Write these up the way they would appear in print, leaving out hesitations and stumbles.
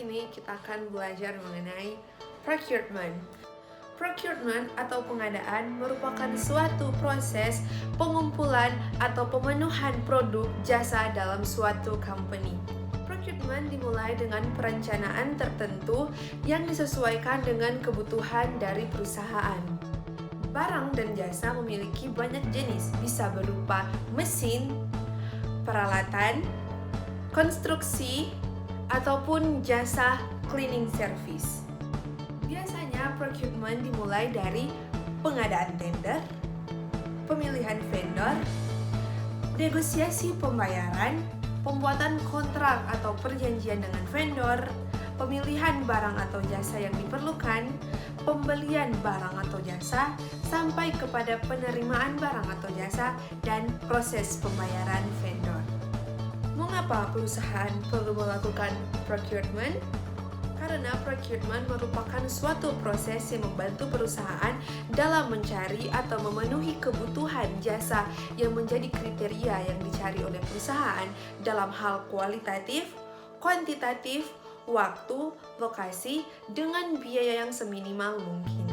ini kita akan belajar mengenai procurement. Procurement atau pengadaan merupakan suatu proses pengumpulan atau pemenuhan produk jasa dalam suatu company. Procurement dimulai dengan perencanaan tertentu yang disesuaikan dengan kebutuhan dari perusahaan. Barang dan jasa memiliki banyak jenis, bisa berupa mesin, peralatan, konstruksi, ataupun jasa cleaning service. Biasanya procurement dimulai dari pengadaan tender, pemilihan vendor, negosiasi pembayaran, pembuatan kontrak atau perjanjian dengan vendor, pemilihan barang atau jasa yang diperlukan, pembelian barang atau jasa, sampai kepada penerimaan barang atau jasa dan proses pembayaran vendor. Mengapa perusahaan perlu melakukan procurement? Karena procurement merupakan suatu proses yang membantu perusahaan dalam mencari atau memenuhi kebutuhan jasa yang menjadi kriteria yang dicari oleh perusahaan dalam hal kualitatif, kuantitatif, waktu, lokasi, dengan biaya yang seminimal mungkin.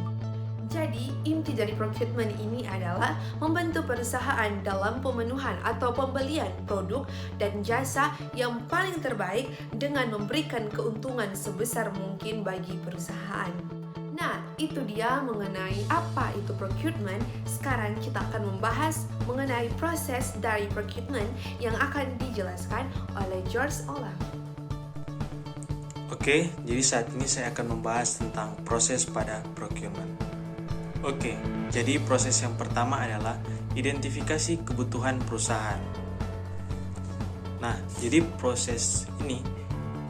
Jadi, inti dari procurement ini adalah membantu perusahaan dalam pemenuhan atau pembelian produk dan jasa yang paling terbaik dengan memberikan keuntungan sebesar mungkin bagi perusahaan. Nah, itu dia mengenai apa itu procurement. Sekarang kita akan membahas mengenai proses dari procurement yang akan dijelaskan oleh George Olah. Oke, jadi saat ini saya akan membahas tentang proses pada procurement. Oke, jadi proses yang pertama adalah identifikasi kebutuhan perusahaan. Nah, jadi proses ini,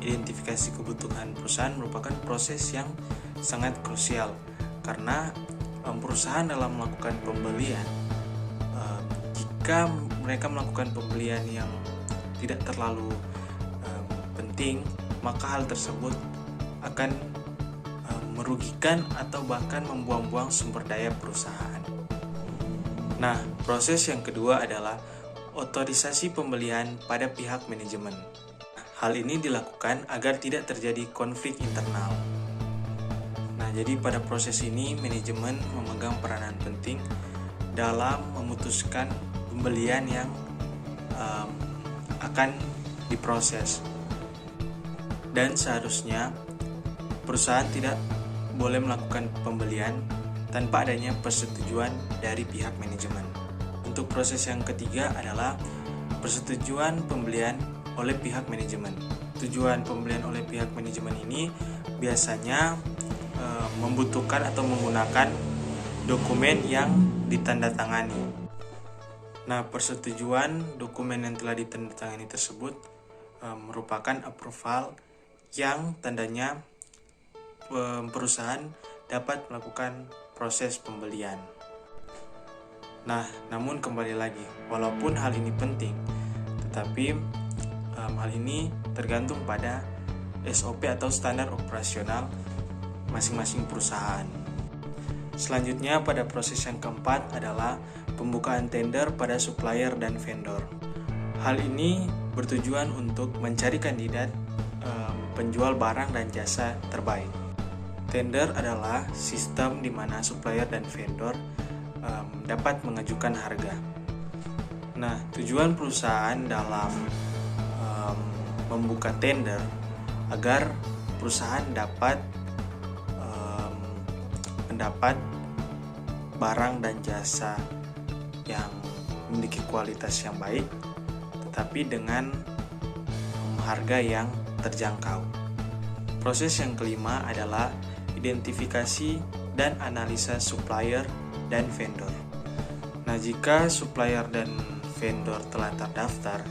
identifikasi kebutuhan perusahaan merupakan proses yang sangat krusial karena perusahaan dalam melakukan pembelian, jika mereka melakukan pembelian yang tidak terlalu penting, maka hal tersebut akan merugikan atau bahkan membuang-buang sumber daya perusahaan. Nah, proses yang kedua adalah otorisasi pembelian pada pihak manajemen. Hal ini dilakukan agar tidak terjadi konflik internal. Nah, jadi pada proses ini manajemen memegang peranan penting dalam memutuskan pembelian yang akan diproses. Dan seharusnya perusahaan tidak boleh melakukan pembelian tanpa adanya persetujuan dari pihak manajemen. Untuk proses yang ketiga adalah persetujuan pembelian oleh pihak manajemen. Tujuan pembelian oleh pihak manajemen ini biasanya membutuhkan atau menggunakan dokumen yang ditandatangani. Nah, persetujuan dokumen yang telah ditandatangani tersebut merupakan approval yang tandanya perusahaan dapat melakukan proses pembelian. Nah, namun kembali lagi, walaupun hal ini penting, tetapi hal ini tergantung pada SOP atau standar operasional masing-masing perusahaan. Selanjutnya pada proses yang keempat adalah pembukaan tender pada supplier dan vendor. Hal ini bertujuan untuk mencari kandidat penjual barang dan jasa terbaik. Tender adalah sistem di mana supplier dan vendor dapat mengajukan harga. Nah, tujuan perusahaan dalam membuka tender agar perusahaan dapat mendapat barang dan jasa yang memiliki kualitas yang baik, tetapi dengan harga yang terjangkau. Proses yang kelima adalah identifikasi dan analisa supplier dan vendor. Nah, jika supplier dan vendor telah terdaftar,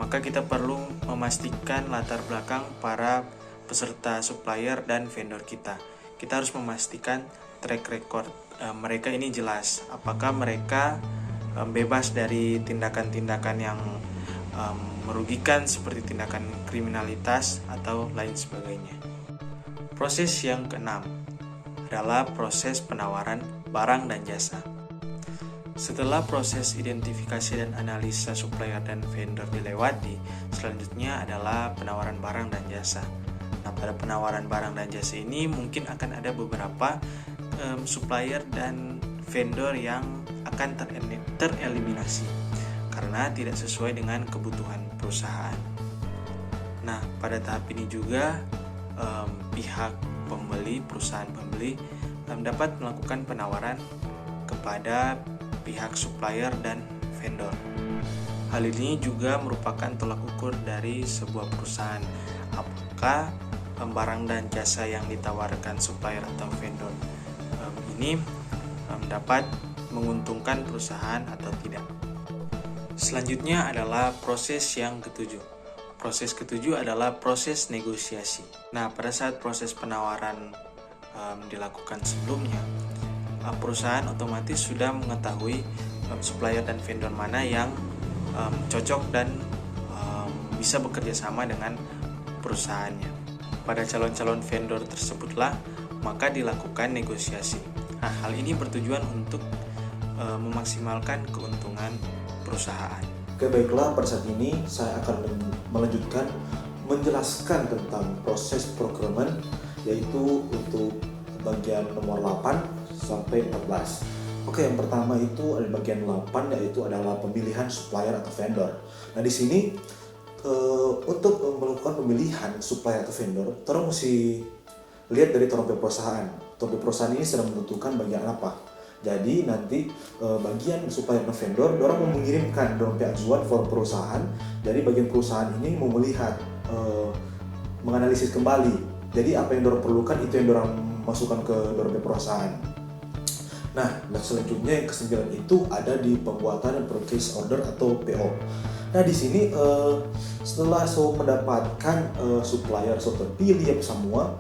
maka kita perlu memastikan latar belakang para peserta supplier dan vendor kita. Kita harus memastikan track record mereka ini jelas. Apakah mereka bebas dari tindakan-tindakan yang merugikan seperti tindakan kriminalitas atau lain sebagainya. Proses yang keenam adalah proses penawaran barang dan jasa. Setelah proses identifikasi dan analisa supplier dan vendor dilewati, selanjutnya adalah penawaran barang dan jasa. Nah, pada penawaran barang dan jasa ini mungkin akan ada beberapa supplier dan vendor yang akan tereliminasi karena tidak sesuai dengan kebutuhan perusahaan. Nah, pada tahap ini juga pihak pembeli, perusahaan pembeli dapat melakukan penawaran kepada pihak supplier dan vendor. Hal ini juga merupakan tolak ukur dari sebuah perusahaan, apakah barang dan jasa yang ditawarkan supplier atau vendor ini dapat menguntungkan perusahaan atau tidak. Selanjutnya adalah proses yang ketujuh. Proses ketujuh adalah proses negosiasi. Nah, pada saat proses penawaran dilakukan sebelumnya, perusahaan otomatis sudah mengetahui supplier dan vendor mana yang cocok dan bisa bekerja sama dengan perusahaannya. Pada calon-calon vendor tersebutlah maka dilakukan negosiasi. Nah, hal ini bertujuan untuk memaksimalkan keuntungan perusahaan. Oke, baiklah, pada saat ini saya akan melanjutkan menjelaskan tentang proses procurement, yaitu untuk bagian nomor 8 sampai 14. Oke, yang pertama itu ada bagian 8, yaitu adalah pemilihan supplier atau vendor. Nah, di sini untuk melakukan pemilihan supplier atau vendor, orang mesti lihat dari toronpe perusahaan. Toronpe perusahaan ini sedang menentukan bagian apa. Jadi nanti bagian supplier dan vendor, orang mau mengirimkan toronpe ajuan for perusahaan. Jadi bagian perusahaan ini mau melihat, menganalisis kembali. Jadi apa yang orang perlukan itu yang orang masukkan ke toronpe perusahaan. Nah, selanjutnya yang ke-9 itu ada di pembuatan purchase order atau PO. Nah, di sini setelah mendapatkan supplier terpilih ya semua,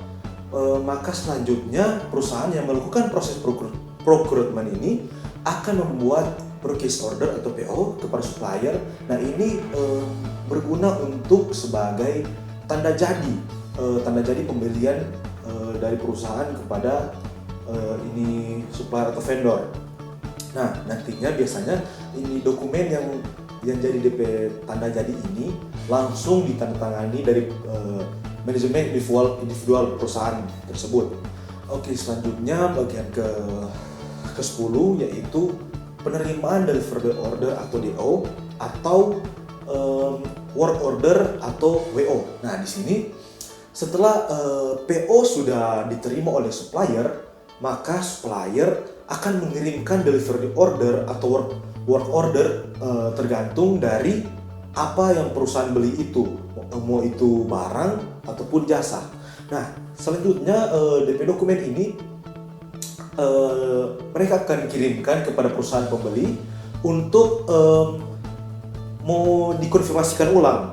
maka selanjutnya perusahaan yang melakukan proses procurement ini akan membuat purchase order atau PO kepada supplier. Nah, ini berguna untuk sebagai tanda jadi pembelian dari perusahaan kepada ini supplier atau vendor. Nah, nantinya biasanya ini dokumen yang jadi DP tanda jadi ini langsung ditandatangani dari manajemen individual perusahaan tersebut. Oke, selanjutnya bagian ke-10 yaitu penerimaan delivery order atau DO atau work order atau WO. Nah, di sini setelah PO sudah diterima oleh supplier, maka supplier akan mengirimkan delivery order atau work order tergantung dari apa yang perusahaan beli itu, mau itu barang ataupun jasa. Nah, selanjutnya DP dokumen ini mereka akan kirimkan kepada perusahaan pembeli untuk mau dikonfirmasikan ulang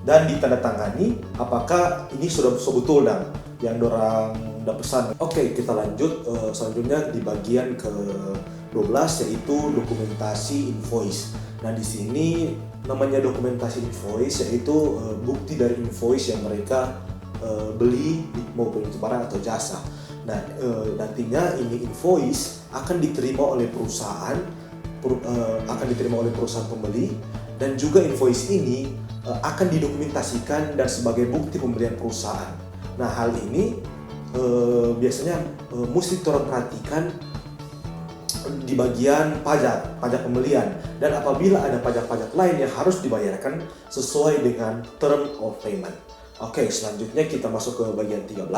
dan ditandatangani apakah ini sudah betul dan yang dorang udah pesan. Oke, kita lanjut selanjutnya di bagian ke-12 yaitu dokumentasi invoice. Nah, di sini namanya dokumentasi invoice yaitu bukti dari invoice yang mereka beli maupun itu barang atau jasa. Nah, nantinya ini invoice akan diterima oleh perusahaan pembeli, dan juga invoice ini akan didokumentasikan dan sebagai bukti pembelian perusahaan. Nah, hal ini biasanya mesti orang perhatikan di bagian pajak pembelian, dan apabila ada pajak-pajak lain yang harus dibayarkan sesuai dengan term of payment. Oke, selanjutnya kita masuk ke bagian 13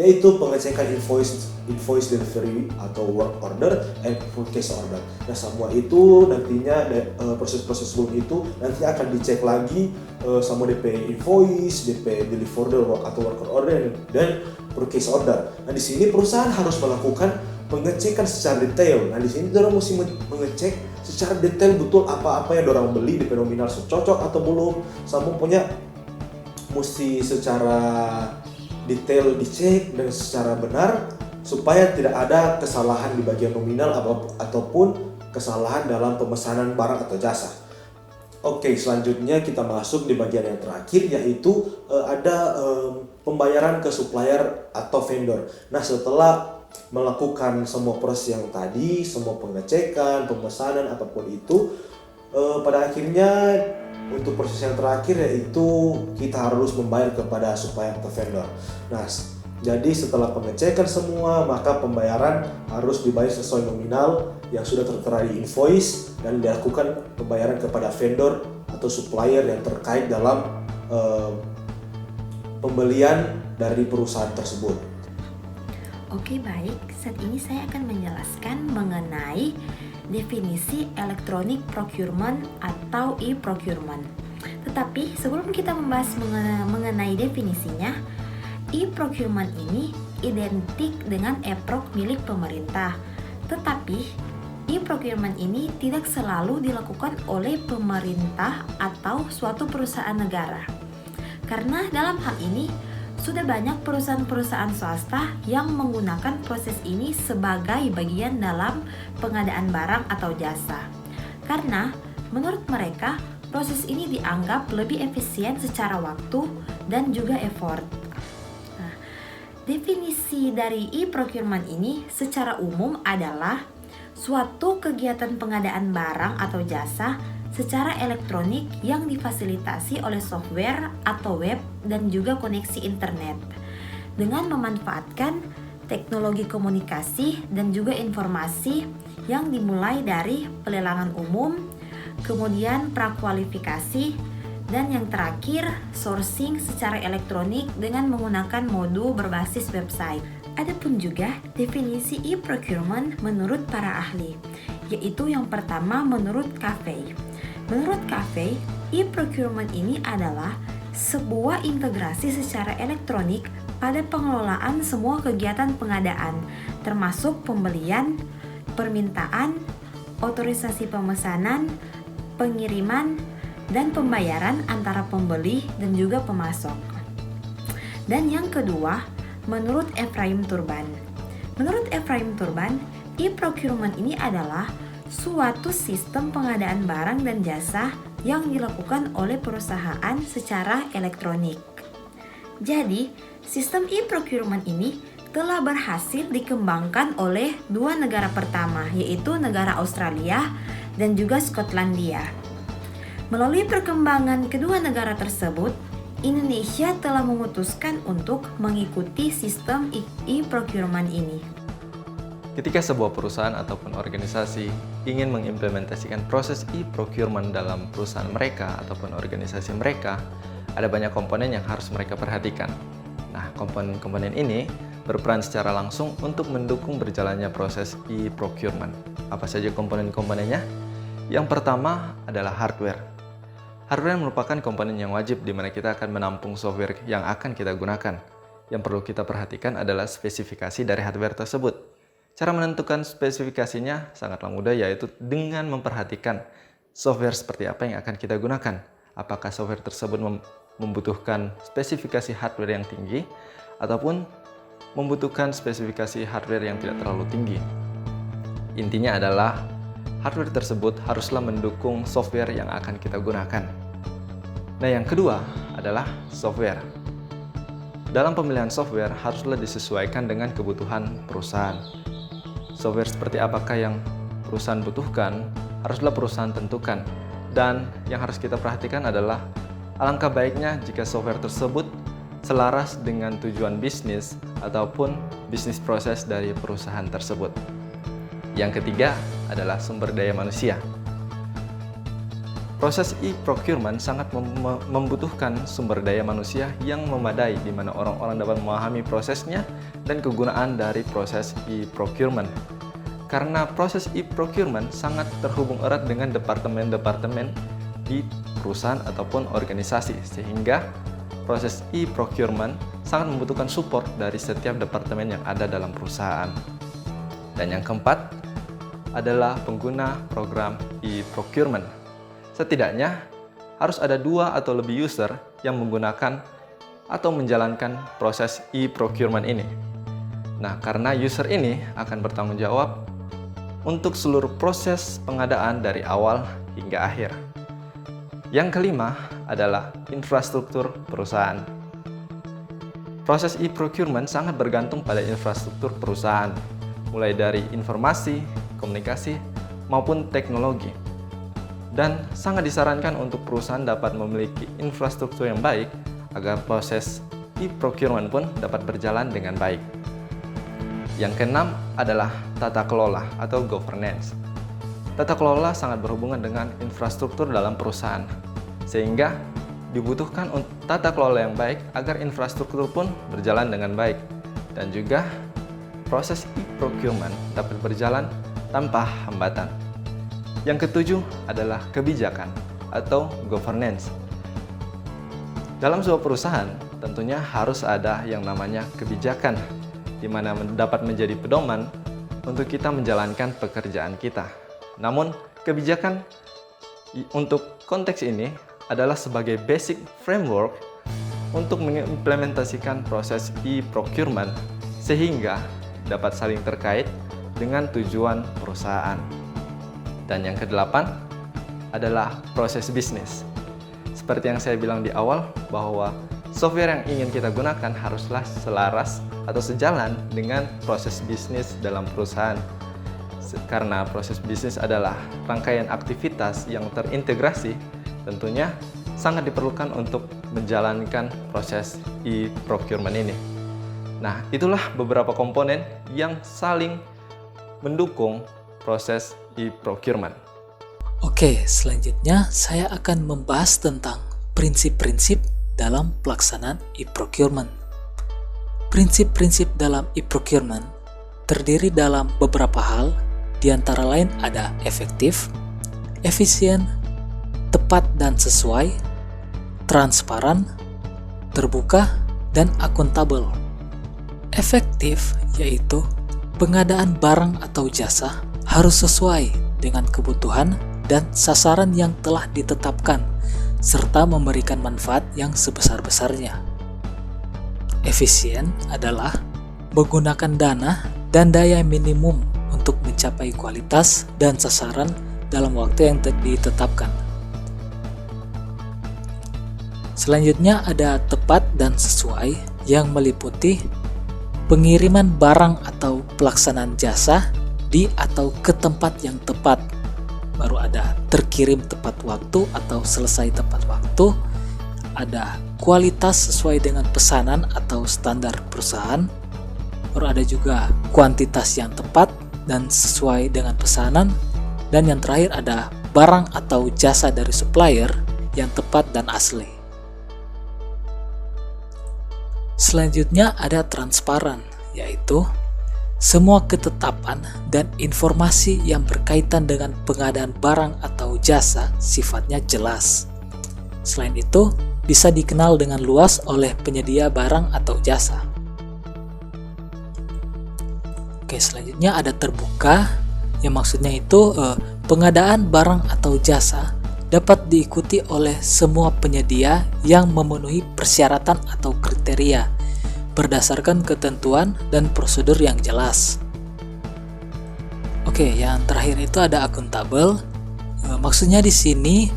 yaitu pengecekan invoice delivery atau work order and purchase order. Nah, semua itu nantinya proses-proses sebelum itu nanti akan dicek lagi sama DP invoice, DP delivery order atau work order dan purchase order. Nah, di sini perusahaan harus melakukan pengecekan secara detail. Nah, di sini orang mesti mengecek secara detail betul apa-apa yang orang beli, DP nominal cocok atau belum. Sama punya mesti secara detail dicek dan secara benar supaya tidak ada kesalahan di bagian nominal ataupun kesalahan dalam pemesanan barang atau jasa. Oke, selanjutnya kita masuk di bagian yang terakhir yaitu ada pembayaran ke supplier atau vendor. Nah, setelah melakukan semua proses yang tadi, semua pengecekan, pemesanan apapun itu, pada akhirnya untuk proses yang terakhir yaitu kita harus membayar kepada supplier atau vendor. Nah, jadi setelah pengecekan semua, maka pembayaran harus dibayar sesuai nominal yang sudah tertera di invoice dan dilakukan pembayaran kepada vendor atau supplier yang terkait dalam pembelian dari perusahaan tersebut. Oke, baik. Saat ini saya akan menjelaskan mengenai definisi electronic procurement atau e-procurement. Tetapi sebelum kita membahas mengenai definisinya, e-procurement ini identik dengan e-proc milik pemerintah. Tetapi e-procurement ini tidak selalu dilakukan oleh pemerintah atau suatu perusahaan negara. Karena dalam hal ini sudah banyak perusahaan-perusahaan swasta yang menggunakan proses ini sebagai bagian dalam pengadaan barang atau jasa. Karena menurut mereka proses ini dianggap lebih efisien secara waktu dan juga effort. Nah, definisi dari e-procurement ini secara umum adalah suatu kegiatan pengadaan barang atau jasa secara elektronik yang difasilitasi oleh software atau web dan juga koneksi internet dengan memanfaatkan teknologi komunikasi dan juga informasi yang dimulai dari pelelangan umum, kemudian prakualifikasi, dan yang terakhir sourcing secara elektronik dengan menggunakan modul berbasis website. Adapun juga definisi e-procurement menurut para ahli, yaitu yang pertama menurut CAFE. Menurut CAFE, e-procurement ini adalah sebuah integrasi secara elektronik pada pengelolaan semua kegiatan pengadaan, termasuk pembelian, permintaan, otorisasi pemesanan, pengiriman, dan pembayaran antara pembeli dan juga pemasok. Dan yang kedua, menurut Ephraim Turban. Menurut Ephraim Turban, e-procurement ini adalah suatu sistem pengadaan barang dan jasa yang dilakukan oleh perusahaan secara elektronik. Jadi, sistem e-procurement ini telah berhasil dikembangkan oleh dua negara pertama, yaitu negara Australia dan juga Skotlandia. Melalui perkembangan kedua negara tersebut, Indonesia telah memutuskan untuk mengikuti sistem e-procurement ini. Ketika sebuah perusahaan ataupun organisasi ingin mengimplementasikan proses e-procurement dalam perusahaan mereka ataupun organisasi mereka, ada banyak komponen yang harus mereka perhatikan. Nah, komponen-komponen ini berperan secara langsung untuk mendukung berjalannya proses e-procurement. Apa saja komponen-komponennya? Yang pertama adalah hardware. Hardware merupakan komponen yang wajib di mana kita akan menampung software yang akan kita gunakan. Yang perlu kita perhatikan adalah spesifikasi dari hardware tersebut. Cara menentukan spesifikasinya sangatlah mudah, yaitu dengan memperhatikan software seperti apa yang akan kita gunakan. Apakah software tersebut membutuhkan spesifikasi hardware yang tinggi ataupun membutuhkan spesifikasi hardware yang tidak terlalu tinggi. Intinya adalah hardware tersebut haruslah mendukung software yang akan kita gunakan. Nah, yang kedua adalah software. Dalam pemilihan software haruslah disesuaikan dengan kebutuhan perusahaan. Software seperti apakah yang perusahaan butuhkan, haruslah perusahaan tentukan. Dan yang harus kita perhatikan adalah alangkah baiknya jika software tersebut selaras dengan tujuan bisnis ataupun bisnis proses dari perusahaan tersebut. Yang ketiga adalah sumber daya manusia. Proses e-procurement sangat membutuhkan sumber daya manusia yang memadai, di mana orang-orang dapat memahami prosesnya dan kegunaan dari proses e-procurement. Karena proses e-procurement sangat terhubung erat dengan departemen-departemen di perusahaan ataupun organisasi, sehingga proses e-procurement sangat membutuhkan support dari setiap departemen yang ada dalam perusahaan. Dan yang keempat adalah pengguna program e-procurement. Setidaknya harus ada 2 atau lebih user yang menggunakan atau menjalankan proses e-procurement ini. Nah, karena user ini akan bertanggung jawab untuk seluruh proses pengadaan dari awal hingga akhir. Yang kelima adalah infrastruktur perusahaan. Proses e-procurement sangat bergantung pada infrastruktur perusahaan, mulai dari informasi, komunikasi, maupun teknologi. dan sangat disarankan untuk perusahaan dapat memiliki infrastruktur yang baik agar proses e-procurement pun dapat berjalan dengan baik. Yang keenam adalah tata kelola atau governance. Tata kelola sangat berhubungan dengan infrastruktur dalam perusahaan, sehingga dibutuhkan tata kelola yang baik agar infrastruktur pun berjalan dengan baik, dan juga proses e-procurement dapat berjalan tanpa hambatan. Yang ketujuh adalah kebijakan atau governance. Dalam sebuah perusahaan, tentunya harus ada yang namanya kebijakan, di mana dapat menjadi pedoman untuk kita menjalankan pekerjaan kita. Namun, kebijakan untuk konteks ini adalah sebagai basic framework untuk mengimplementasikan proses e-procurement sehingga dapat saling terkait dengan tujuan perusahaan. Dan yang kedelapan adalah proses bisnis. Seperti yang saya bilang di awal, bahwa software yang ingin kita gunakan haruslah selaras atau sejalan dengan proses bisnis dalam perusahaan. Karena proses bisnis adalah rangkaian aktivitas yang terintegrasi, tentunya sangat diperlukan untuk menjalankan proses e-procurement ini. Nah, itulah beberapa komponen yang saling mendukung proses e-procurement. Oke, selanjutnya saya akan membahas tentang prinsip-prinsip dalam pelaksanaan e-procurement. Prinsip-prinsip dalam e-procurement terdiri dalam beberapa hal, di antara lain ada efektif, efisien, tepat dan sesuai, transparan, terbuka, dan akuntabel. Efektif yaitu pengadaan barang atau jasa harus sesuai dengan kebutuhan dan sasaran yang telah ditetapkan, serta memberikan manfaat yang sebesar-besarnya. Efisien adalah menggunakan dana dan daya minimum untuk mencapai kualitas dan sasaran dalam waktu yang ditetapkan. Selanjutnya ada tepat dan sesuai yang meliputi pengiriman barang atau pelaksanaan jasa di atau ke tempat yang tepat. Baru ada terkirim tepat waktu atau selesai tepat waktu. Ada kualitas sesuai dengan pesanan atau standar perusahaan. Baru ada juga kuantitas yang tepat dan sesuai dengan pesanan. Dan yang terakhir ada barang atau jasa dari supplier yang tepat dan asli. Selanjutnya ada transparan, yaitu semua ketetapan dan informasi yang berkaitan dengan pengadaan barang atau jasa sifatnya jelas. Selain itu, bisa dikenal dengan luas oleh penyedia barang atau jasa. Oke, selanjutnya ada terbuka, yang maksudnya itu pengadaan barang atau jasa dapat diikuti oleh semua penyedia yang memenuhi persyaratan atau kriteria berdasarkan ketentuan dan prosedur yang jelas. Oke, yang terakhir itu ada akuntabel. Maksudnya di sini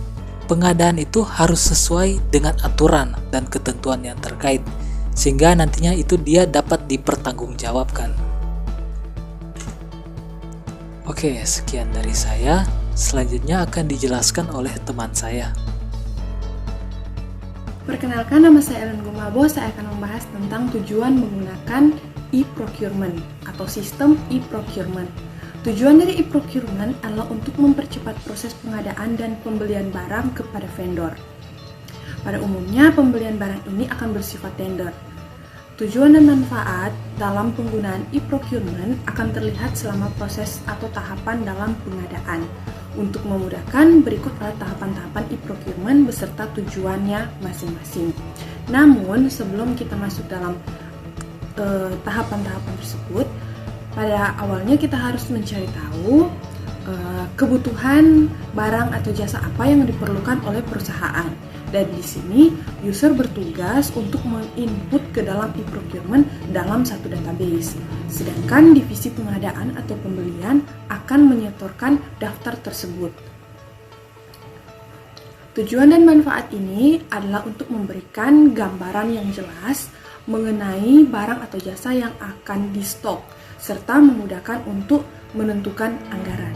pengadaan itu harus sesuai dengan aturan dan ketentuan yang terkait, sehingga nantinya itu dia dapat dipertanggungjawabkan. Oke, sekian dari saya. Selanjutnya akan dijelaskan oleh teman saya. Perkenalkan, nama saya Ellen Gumabo. Saya akan membahas tentang tujuan menggunakan e-procurement atau sistem e-procurement. Tujuan dari e-procurement adalah untuk mempercepat proses pengadaan dan pembelian barang kepada vendor. Pada umumnya, pembelian barang ini akan bersifat tender. Tujuan dan manfaat dalam penggunaan e-procurement akan terlihat selama proses atau tahapan dalam pengadaan. Untuk memudahkan, berikut adalah tahapan-tahapan e-procurement beserta tujuannya masing-masing. Namun, sebelum kita masuk dalam tahapan-tahapan tersebut, pada awalnya kita harus mencari tahu kebutuhan barang atau jasa apa yang diperlukan oleh perusahaan. Dan di sini, user bertugas untuk menginput ke dalam e-procurement dalam satu database. Sedangkan divisi pengadaan atau pembelian akan menyetorkan daftar tersebut. Tujuan dan manfaat ini adalah untuk memberikan gambaran yang jelas mengenai barang atau jasa yang akan di-stok, serta memudahkan untuk menentukan anggaran.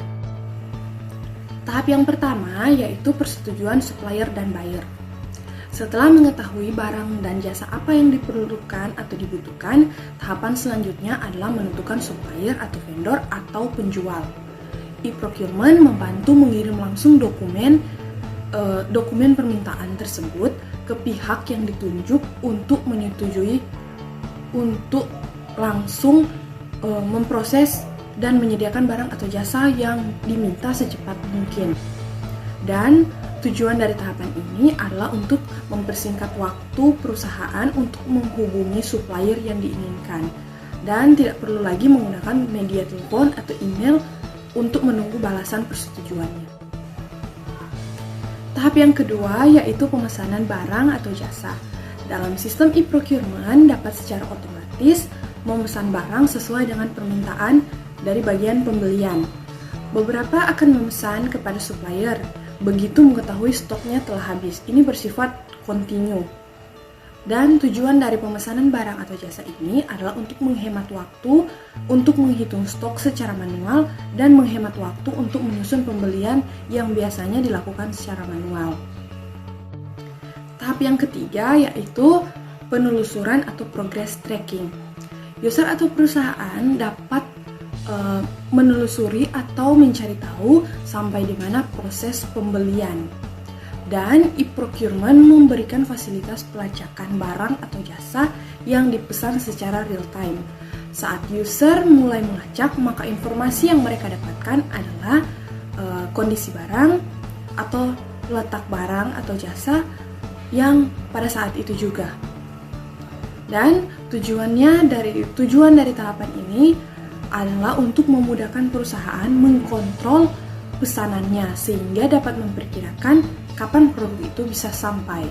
Tahap yang pertama yaitu persetujuan supplier dan buyer. Setelah mengetahui barang dan jasa apa yang diperlukan atau dibutuhkan, tahapan selanjutnya adalah menentukan supplier atau vendor atau penjual. E-procurement membantu mengirim langsung dokumen permintaan tersebut ke pihak yang ditunjuk untuk menyetujui untuk langsung memproses dan menyediakan barang atau jasa yang diminta secepat mungkin. Dan tujuan dari tahapan ini adalah untuk mempersingkat waktu perusahaan untuk menghubungi supplier yang diinginkan dan tidak perlu lagi menggunakan media telepon atau email untuk menunggu balasan persetujuannya. Tahap yang kedua yaitu pemesanan barang atau jasa. Dalam sistem e-procurement dapat secara otomatis memesan barang sesuai dengan permintaan dari bagian pembelian. Beberapa akan memesan kepada supplier begitu mengetahui stoknya telah habis. Ini bersifat kontinu. Dan tujuan dari pemesanan barang atau jasa ini adalah untuk menghemat waktu, untuk menghitung stok secara manual, dan menghemat waktu untuk menyusun pembelian yang biasanya dilakukan secara manual. Tahap yang ketiga yaitu penelusuran atau progress tracking. User atau perusahaan dapat menelusuri atau mencari tahu sampai di mana proses pembelian. Dan e-procurement memberikan fasilitas pelacakan barang atau jasa yang dipesan secara real time. Saat user mulai melacak, maka informasi yang mereka dapatkan adalah kondisi barang atau letak barang atau jasa yang pada saat itu juga. Dan tujuan dari tahapan ini adalah untuk memudahkan perusahaan mengkontrol pesanannya sehingga dapat memperkirakan kapan produk itu bisa sampai.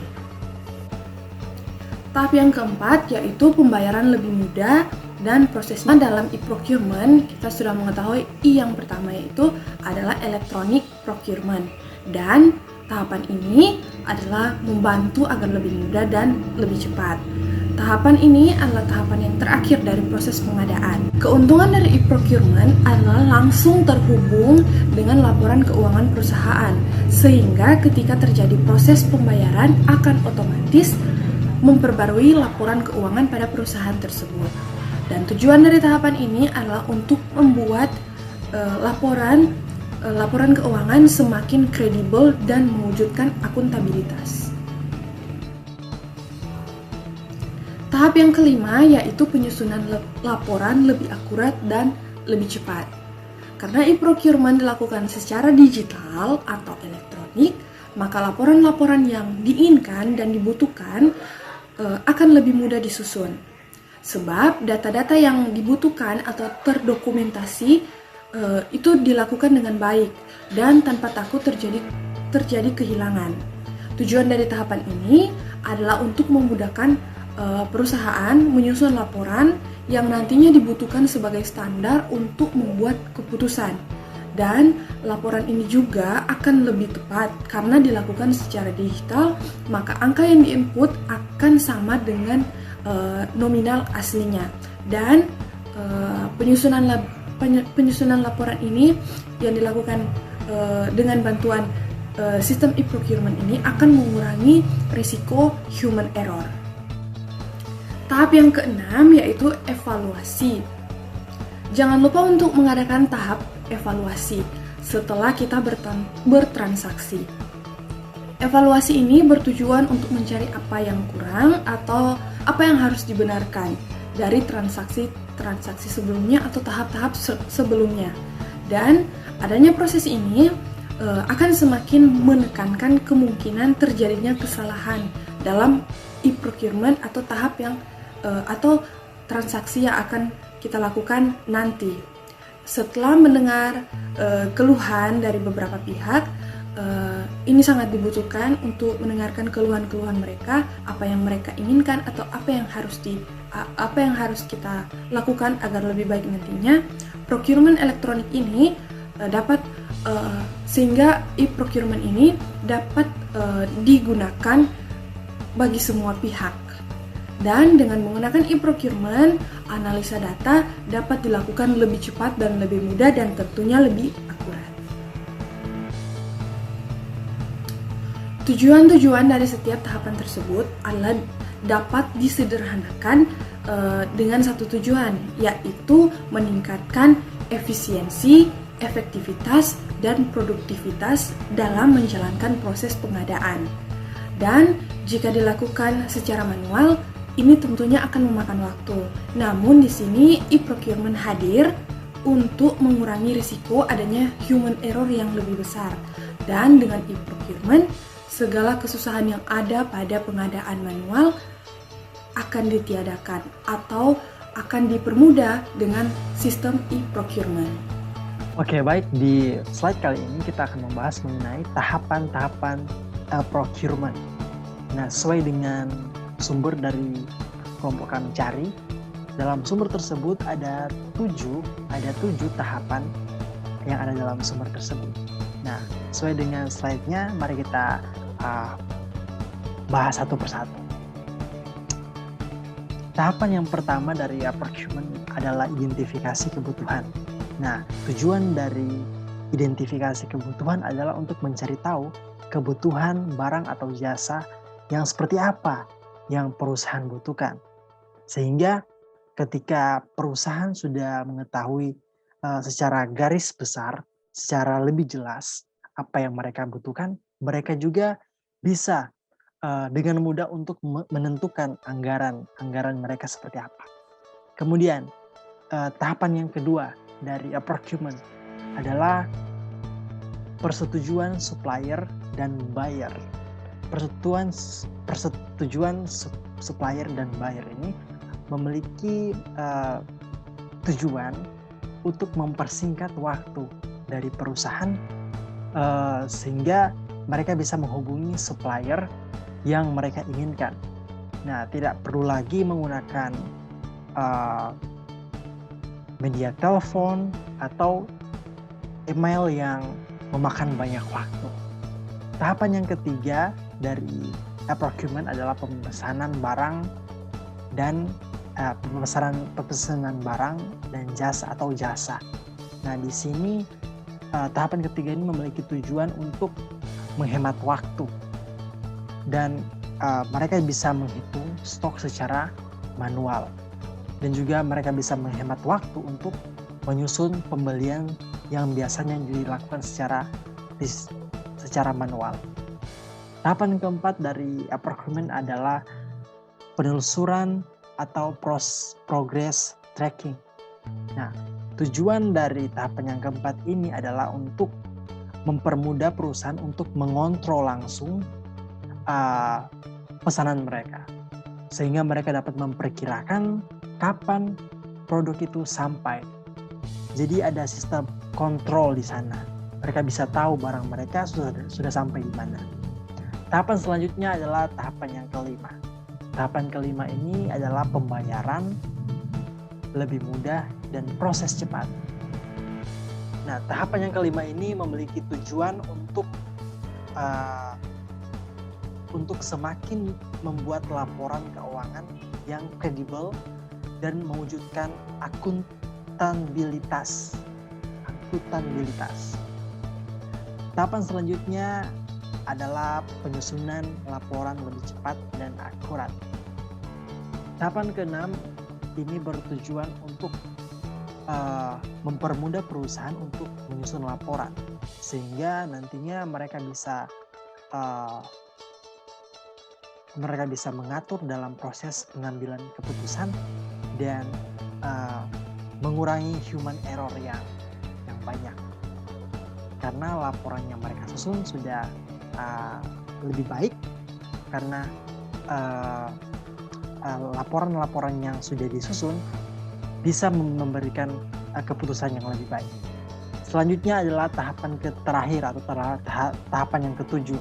Tahap yang keempat yaitu pembayaran lebih mudah dan prosesnya dalam e-procurement kita sudah mengetahui yang pertama yaitu adalah electronic procurement, dan tahapan ini adalah membantu agar lebih mudah dan lebih cepat. Tahapan ini adalah tahapan yang terakhir dari proses pengadaan. Keuntungan dari e-procurement adalah langsung terhubung dengan laporan keuangan perusahaan, sehingga ketika terjadi proses pembayaran akan otomatis memperbarui laporan keuangan pada perusahaan tersebut. Dan tujuan dari tahapan ini adalah untuk membuat laporan keuangan semakin kredibel dan mewujudkan akuntabilitas. Tahap yang kelima yaitu penyusunan laporan lebih akurat dan lebih cepat. Karena e-procurement dilakukan secara digital atau elektronik, maka laporan-laporan yang diinginkan dan dibutuhkan akan lebih mudah disusun. Sebab data-data yang dibutuhkan atau terdokumentasi itu dilakukan dengan baik dan tanpa takut terjadi kehilangan. Tujuan dari tahapan ini adalah untuk memudahkan perusahaan menyusun laporan yang nantinya dibutuhkan sebagai standar untuk membuat keputusan. Dan laporan ini juga akan lebih tepat karena dilakukan secara digital, maka angka yang diinput akan sama dengan nominal aslinya. Dan penyusunan laporan ini yang dilakukan dengan bantuan sistem e-procurement ini akan mengurangi risiko human error. Tahap yang keenam yaitu evaluasi. Jangan lupa untuk mengadakan tahap evaluasi setelah kita bertransaksi. Evaluasi ini bertujuan untuk mencari apa yang kurang atau apa yang harus dibenarkan dari transaksi sebelumnya atau tahap-tahap sebelumnya. Dan adanya proses ini akan semakin menekankan kemungkinan terjadinya kesalahan dalam e-procurement atau tahap yang atau transaksi yang akan kita lakukan nanti. Setelah mendengar keluhan dari beberapa pihak, ini sangat dibutuhkan untuk mendengarkan keluhan-keluhan mereka, apa yang mereka inginkan atau apa yang harus kita lakukan agar lebih baik nantinya. Procurement elektronik ini sehingga e-procurement ini dapat digunakan bagi semua pihak. Dan dengan menggunakan e-procurement, analisa data dapat dilakukan lebih cepat dan lebih mudah dan tentunya lebih akurat. Tujuan-tujuan dari setiap tahapan tersebut adalah dapat disederhanakan dengan satu tujuan, yaitu meningkatkan efisiensi, efektivitas, dan produktivitas dalam menjalankan proses pengadaan. Dan jika dilakukan secara manual, ini tentunya akan memakan waktu. Namun di sini e-procurement hadir untuk mengurangi risiko adanya human error yang lebih besar. Dan dengan e-procurement, segala kesusahan yang ada pada pengadaan manual akan ditiadakan atau akan dipermudah dengan sistem e-procurement. Oke, baik. Di slide kali ini kita akan membahas mengenai tahapan-tahapan procurement. Nah, sesuai dengan sumber dari kelompok kami cari, dalam sumber tersebut ada 7 tahapan yang ada dalam sumber tersebut. Nah, sesuai dengan slide-nya, mari kita bahas satu persatu. Tahapan yang pertama dari procurement adalah identifikasi kebutuhan. Nah, tujuan dari identifikasi kebutuhan adalah untuk mencari tahu kebutuhan barang atau jasa yang seperti apa yang perusahaan butuhkan. Sehingga ketika perusahaan sudah mengetahui secara garis besar, secara lebih jelas apa yang mereka butuhkan, mereka juga bisa dengan mudah untuk menentukan anggaran mereka seperti apa. Kemudian tahapan yang kedua dari procurement adalah persetujuan supplier dan buyer. Persetujuan supplier dan buyer ini memiliki tujuan untuk mempersingkat waktu dari perusahaan sehingga mereka bisa menghubungi supplier yang mereka inginkan. Nah, tidak perlu lagi menggunakan media telepon atau email yang memakan banyak waktu. Tahapan yang ketiga dari procurement adalah pemesanan barang dan pemesanan barang dan jasa atau jasa. Nah, di sini tahapan ketiga ini memiliki tujuan untuk menghemat waktu dan mereka bisa menghitung stok secara manual dan juga mereka bisa menghemat waktu untuk menyusun pembelian yang biasanya dilakukan secara manual. Tahapan keempat dari procurement adalah penelusuran atau progress tracking. Nah, tujuan dari tahapan yang keempat ini adalah untuk mempermudah perusahaan untuk mengontrol langsung pesanan mereka, sehingga mereka dapat memperkirakan kapan produk itu sampai. Jadi ada sistem kontrol di sana. Mereka bisa tahu barang mereka sudah sampai di mana. Tahapan selanjutnya adalah tahapan yang kelima. Tahapan kelima ini adalah pembayaran lebih mudah dan proses cepat. Nah, tahapan yang kelima ini memiliki tujuan untuk semakin membuat laporan keuangan yang kredibel dan mewujudkan akuntabilitas. Tahapan selanjutnya adalah penyusunan laporan lebih cepat dan akurat. Tahapan keenam ini bertujuan untuk mempermudah perusahaan untuk menyusun laporan sehingga nantinya mereka bisa mengatur dalam proses pengambilan keputusan dan mengurangi human error yang banyak karena laporan yang mereka susun sudah lebih baik karena laporan-laporan yang sudah disusun bisa memberikan keputusan yang lebih baik. Selanjutnya adalah tahapan terakhir atau tahapan yang ketujuh,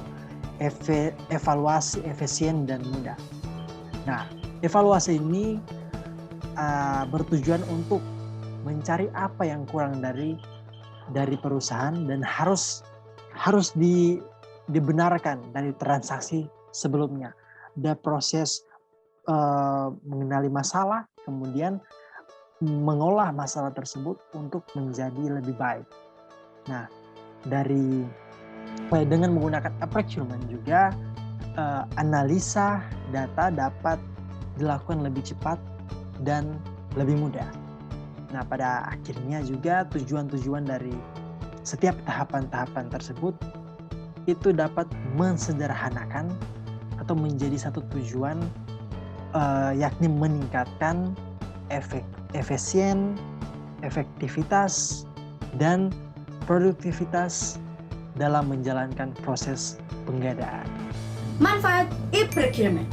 evaluasi efisien dan mudah. Nah, evaluasi ini bertujuan untuk mencari apa yang kurang dari perusahaan dan harus dibenarkan dari transaksi sebelumnya. Ada proses mengenali masalah, kemudian mengolah masalah tersebut untuk menjadi lebih baik. Nah, dari Dengan menggunakan procurement juga analisa data dapat dilakukan lebih cepat dan lebih mudah. Nah, pada akhirnya juga tujuan-tujuan dari setiap tahapan-tahapan tersebut itu dapat mensederhanakan atau menjadi satu tujuan, yakni meningkatkan efektivitas, dan produktivitas dalam menjalankan proses pengadaan. Manfaat e-procurement.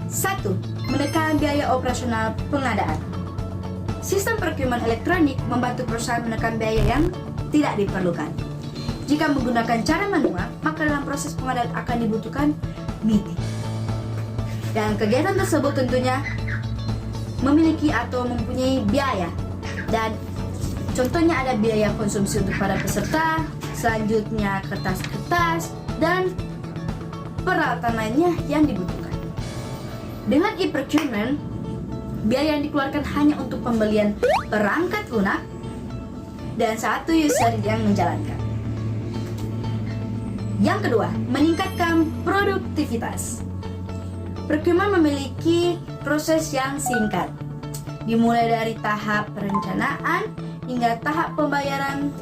1. Menekan biaya operasional pengadaan. Sistem procurement elektronik membantu perusahaan menekan biaya yang tidak diperlukan. Jika menggunakan cara manual, maka dalam proses pengadaan akan dibutuhkan meeting. Dan kegiatan tersebut tentunya memiliki atau mempunyai biaya. Dan contohnya ada biaya konsumsi untuk para peserta, selanjutnya kertas-kertas, dan peralatan lainnya yang dibutuhkan. Dengan e-procurement, biaya yang dikeluarkan hanya untuk pembelian perangkat lunak dan satu user yang menjalankan. Yang kedua, meningkatkan produktivitas. Procurement memiliki proses yang singkat, dimulai dari tahap perencanaan hingga tahap pembayaran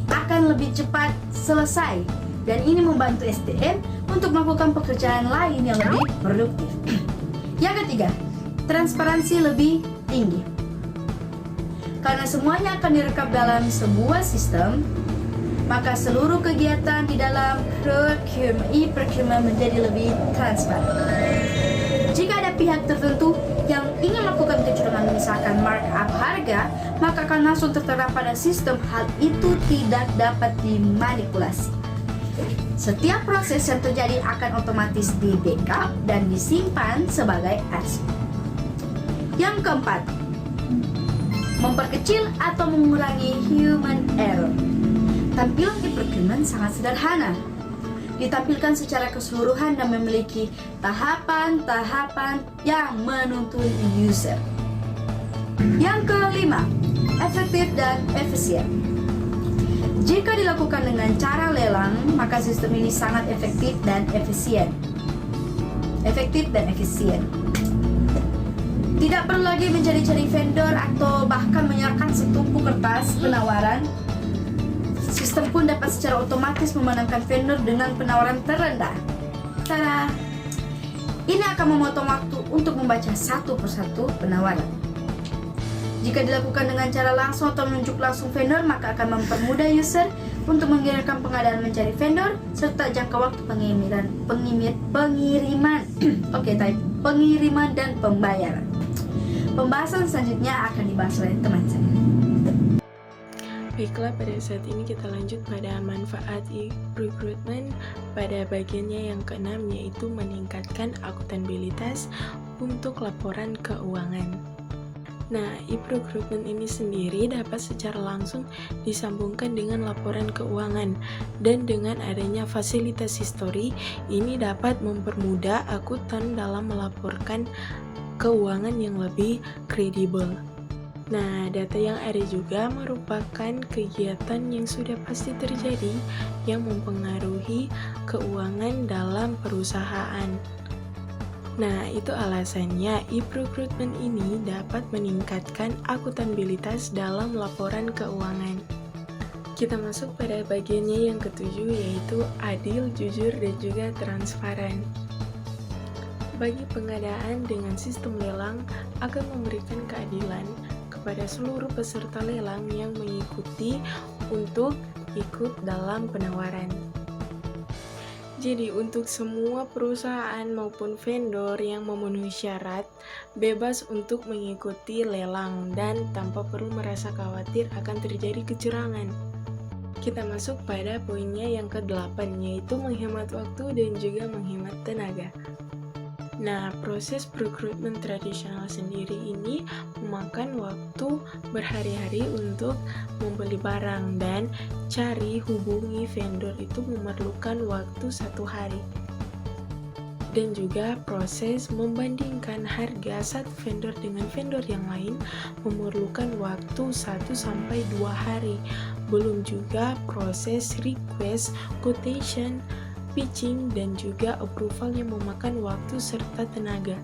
akan lebih cepat selesai, dan ini membantu SDM untuk melakukan pekerjaan lain yang lebih produktif. Yang ketiga, transparansi lebih tinggi. Karena semuanya akan direkam dalam sebuah sistem, maka seluruh kegiatan di dalam e-procurement menjadi lebih transparan. Jika ada pihak tertentu yang ingin melakukan kecurangan, misalkan markup harga, maka akan langsung tertera pada sistem. Hal itu tidak dapat dimanipulasi. Setiap proses yang terjadi akan otomatis di backup dan disimpan sebagai arsip. Yang keempat, memperkecil atau mengurangi human error. Tampilan e-procurement sangat sederhana, ditampilkan secara keseluruhan dan memiliki tahapan-tahapan yang menuntun user. Yang kelima, efektif dan efisien. Jika dilakukan dengan cara lelang, maka sistem ini sangat efektif dan efisien. Tidak perlu lagi mencari-cari vendor atau bahkan menyerahkan setumpuk kertas penawaran. Sistem pun dapat secara otomatis memenangkan vendor dengan penawaran terendah. Tada! Ini akan memotong waktu untuk membaca satu persatu penawaran. Jika dilakukan dengan cara langsung atau menunjuk langsung vendor, maka akan mempermudah user untuk mengirimkan pengadaan mencari vendor serta jangka waktu pengiriman dan pembayaran. Pembahasan selanjutnya akan dibahas oleh teman saya. Baiklah, pada saat ini kita lanjut pada manfaat e-procurement pada bagiannya yang keenam, yaitu meningkatkan akuntabilitas untuk laporan keuangan. Nah, e-procurement ini sendiri dapat secara langsung disambungkan dengan laporan keuangan, dan dengan adanya fasilitas history, ini dapat mempermudah akuntan dalam melaporkan keuangan yang lebih kredibel. Nah, data yang ada juga merupakan kegiatan yang sudah pasti terjadi yang mempengaruhi keuangan dalam perusahaan. Nah, itu alasannya e-procurement ini dapat meningkatkan akuntabilitas dalam laporan keuangan. Kita masuk pada bagiannya yang ketujuh, yaitu adil, jujur, dan juga transparan. Bagi pengadaan dengan sistem lelang akan memberikan keadilan kepada seluruh peserta lelang yang mengikuti untuk ikut dalam penawaran. Jadi untuk semua perusahaan maupun vendor yang memenuhi syarat bebas untuk mengikuti lelang dan tanpa perlu merasa khawatir akan terjadi kecurangan. Kita masuk pada poinnya yang ke-8, yaitu menghemat waktu dan juga menghemat tenaga. Nah, proses procurement tradisional sendiri ini memakan waktu berhari-hari untuk membeli barang, dan cari hubungi vendor itu memerlukan waktu 1 hari. dan juga proses membandingkan harga satu vendor dengan vendor yang lain memerlukan waktu 1-2 hari. Belum juga proses request, quotation, pitching, dan juga approval yang memakan waktu serta tenaga.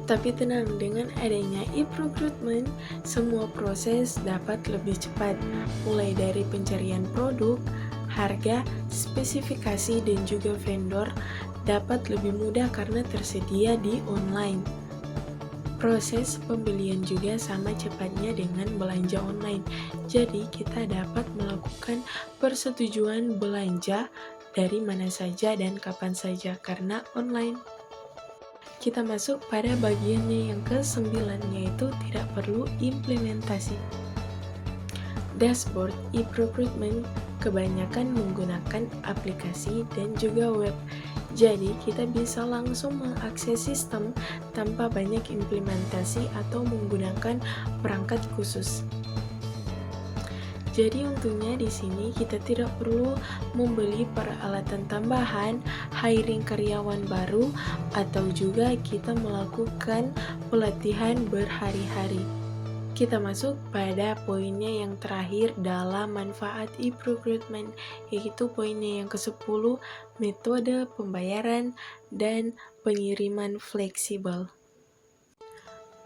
Tapi tenang, dengan adanya e-procurement, semua proses dapat lebih cepat, mulai dari pencarian produk, harga, spesifikasi, dan juga vendor dapat lebih mudah karena tersedia di online. Proses pembelian juga sama cepatnya dengan belanja online. Jadi kita dapat melakukan persetujuan belanja dari mana saja dan kapan saja karena online. Kita masuk pada bagiannya yang ke-9, yaitu tidak perlu implementasi. Dashboard e-procurement kebanyakan menggunakan aplikasi dan juga web. Jadi kita bisa langsung mengakses sistem tanpa banyak implementasi atau menggunakan perangkat khusus. Jadi untungnya di sini kita tidak perlu membeli peralatan tambahan, hiring karyawan baru, atau juga kita melakukan pelatihan berhari-hari. Kita masuk pada poinnya yang terakhir dalam manfaat e-procurement, yaitu poinnya yang ke-10, metode pembayaran dan pengiriman fleksibel.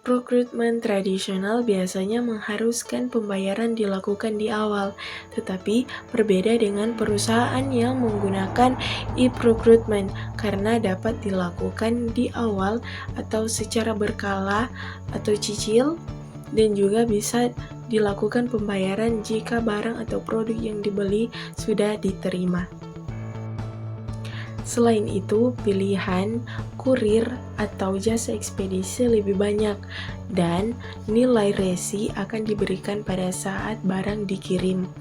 Procurement tradisional biasanya mengharuskan pembayaran dilakukan di awal, tetapi berbeda dengan perusahaan yang menggunakan e-procurement karena dapat dilakukan di awal atau secara berkala atau cicil, dan juga bisa dilakukan pembayaran jika barang atau produk yang dibeli sudah diterima. Selain itu, pilihan kurir atau jasa ekspedisi lebih banyak dan nilai resi akan diberikan pada saat barang dikirim.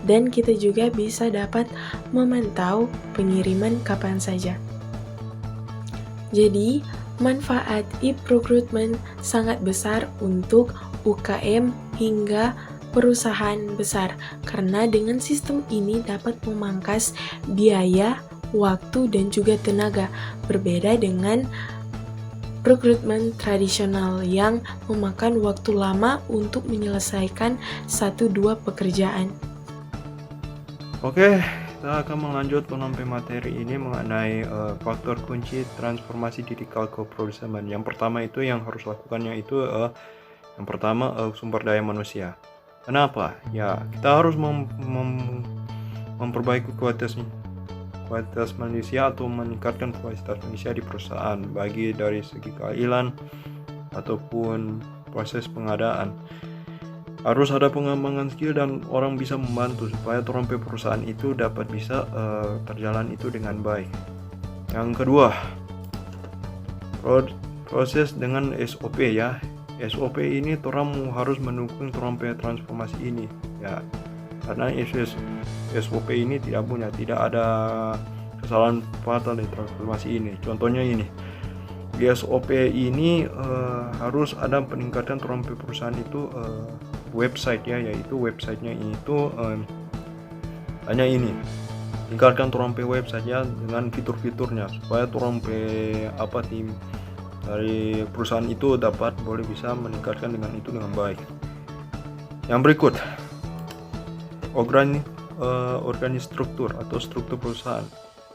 Dan kita juga bisa dapat memantau pengiriman kapan saja. Jadi, manfaat e-procurement sangat besar untuk UKM hingga perusahaan besar karena dengan sistem ini dapat memangkas biaya, waktu, dan juga tenaga, berbeda dengan rekrutmen tradisional yang memakan waktu lama untuk menyelesaikan 1-2 pekerjaan. Oke, kita akan melanjut sampai materi ini mengenai faktor kunci transformasi digital ke procurement. Yang pertama itu yang harus lakukannya itu yang pertama sumber daya manusia. Kenapa? Ya, kita harus memperbaiki kualitas manusia atau meningkatkan kualitas manusia di perusahaan, bagi dari segi keadilan ataupun proses pengadaan. Harus ada pengembangan skill dan orang bisa membantu supaya perusahaan itu dapat bisa terjalan itu dengan baik. Yang kedua, proses dengan SOP ya. SOP ini orang harus mendukung transformasi ini ya. Karena SOP ini tidak ada kesalahan fatal di transformasi ini. Contohnya ini, di SOP ini harus ada peningkatan perusahaan itu website ya, yaitu websitenya itu hanya ini, tingkatkan website ya dengan fitur-fiturnya supaya tim dari perusahaan itu boleh bisa meningkatkan dengan itu dengan baik. Yang berikut, struktur atau struktur perusahaan.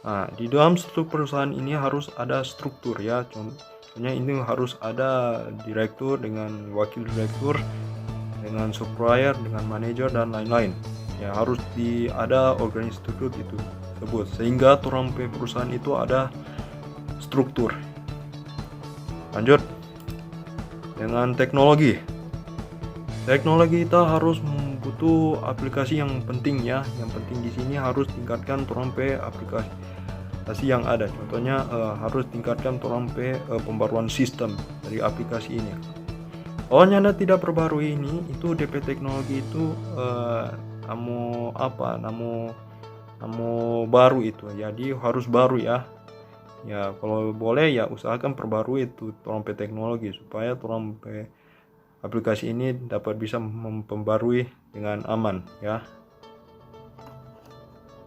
Nah, di dalam struktur perusahaan ini harus ada struktur ya. Contohnya ini harus ada direktur dengan wakil direktur, dengan supplier, dengan manajer dan lain-lain. Ya, harus ada organisasi struktur itu tersebut sehingga perusahaan itu ada struktur. Lanjut dengan teknologi. Teknologi kita harus butuh aplikasi yang penting ya. Yang penting di sini harus tingkatkan aplikasi yang ada. Contohnya harus tingkatkan pembaruan sistem dari aplikasi ini. Kalau Anda tidak perbarui ini, itu DP teknologi itu namo baru itu. Jadi harus baru ya. Ya kalau boleh ya usahakan perbarui itu teknologi supaya aplikasi ini dapat bisa memperbarui dengan aman ya.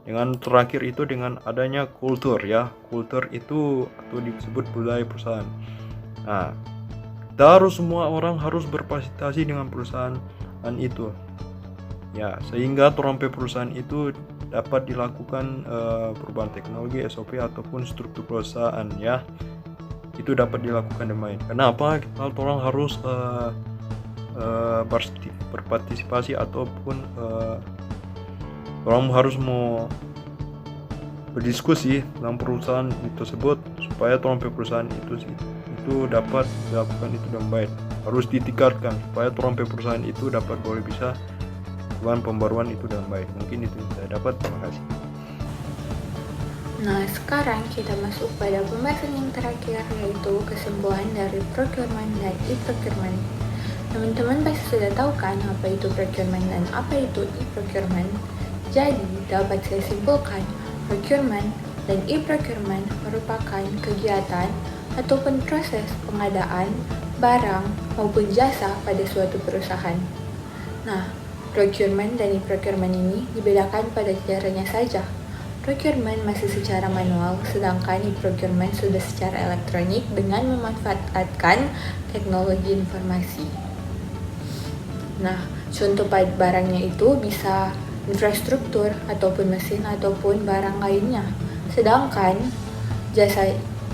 Dengan terakhir itu dengan adanya kultur ya. Kultur itu atau disebut budaya perusahaan. Nah, semua orang harus berpartisipasi dengan perusahaan itu. Ya, sehingga terampai perusahaan itu dapat dilakukan perubahan teknologi, SOP ataupun struktur perusahaan ya. Itu dapat dilakukan dengan baik. Kenapa? Kita orang harus berpartisipasi ataupun orang harus mau berdiskusi dalam perusahaan tersebut supaya terampai perusahaan itu dapat dilakukan itu dengan baik. Harus ditingkatkan supaya terampai perusahaan itu dapat bisa pembaruan itu dengan baik. Mungkin itu yang saya dapat. Terima kasih. Nah, sekarang kita masuk pada pembahasan yang terakhir, yaitu kesimpulan dari procurement dan e-procurement. Teman-teman pasti sudah tahu kan apa itu procurement dan apa itu e-procurement. Jadi, dapat saya simpulkan, procurement dan e-procurement merupakan kegiatan ataupun proses pengadaan barang maupun jasa pada suatu perusahaan. Nah, procurement dan e-procurement ini dibedakan pada caranya saja. Procurement masih secara manual, sedangkan e-procurement sudah secara elektronik dengan memanfaatkan teknologi informasi. Nah, contoh barangnya itu bisa infrastruktur ataupun mesin ataupun barang lainnya. Sedangkan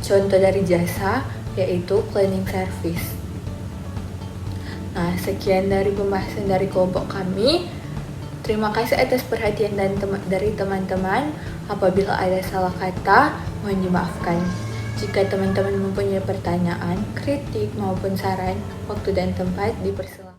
contoh dari jasa yaitu cleaning service. Nah, sekian dari pembahasan dari kelompok kami. Terima kasih atas perhatian dari teman-teman. Apabila ada salah kata, mohon dimaafkan. Jika teman-teman mempunyai pertanyaan, kritik maupun saran, waktu dan tempat dipersilakan.